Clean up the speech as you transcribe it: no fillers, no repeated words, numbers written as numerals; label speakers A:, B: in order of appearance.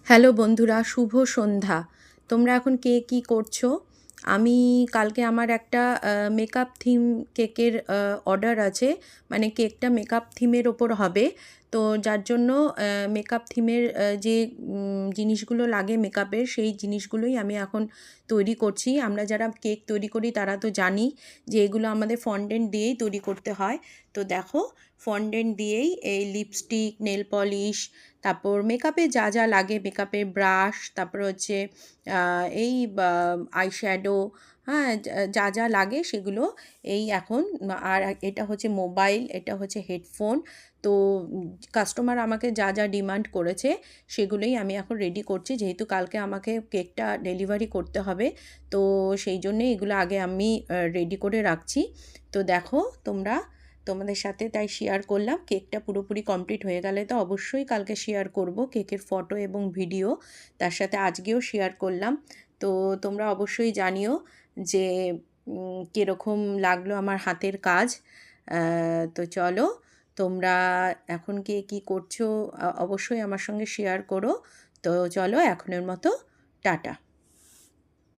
A: Hello বন্ধুরা, শুভ সন্ধ্যা। তোমরা এখন কে কী করছো? আমি কালকে আমার একটা মেকআপ থিম কেকের অর্ডার আছে। মানে কেকটা মেকআপ থিমের ওপর হবে। তো যার জন্য মেকআপ থিমের যে জিনিসগুলো লাগে মেকআপের, সেই জিনিসগুলোই আমি এখন তৈরি করছি। আমরা যারা কেক তৈরি করি তারা তো জানি যে এগুলো আমাদের ফন্ডেন্ট দিয়েই তৈরি করতে হয়। তো দেখো, ফন্ডেন্ট দিয়েই এই লিপস্টিক, নেল পলিশ, তারপর মেকআপে যা যা লাগে, মেকআপের ব্রাশ, তারপর হচ্ছে এই আইশ্যাডো, হ্যাঁ, যা যা লাগে সেগুলো এই এখন। আর এটা হচ্ছে মোবাইল, এটা হচ্ছে হেডফোন। তো কাস্টমার আমাকে যা যা ডিমান্ড করেছে সেগুলোই আমি এখন রেডি করছি, যেহেতু কালকে আমাকে কেকটা ডেলিভারি করতে হবে। তো সেই জন্যে এগুলো আগে আমি রেডি করে রাখছি। তো দেখো তোমরা, তোমাদের সাথে তাই শেয়ার করলাম। কেকটা পুরোপুরি কমপ্লিট হয়ে গেলে তো অবশ্যই কালকে শেয়ার করব কেকের ফটো এবং ভিডিও। তার সাথে আজকেও শেয়ার করলাম। তো তোমরা অবশ্যই জানিও যে কীরকম লাগলো আমার হাতের কাজ। তো চলো, তোমরা এখন কে কী করছো অবশ্যই আমার সঙ্গে শেয়ার করো। তো চলো, এখনের মতো টাটা।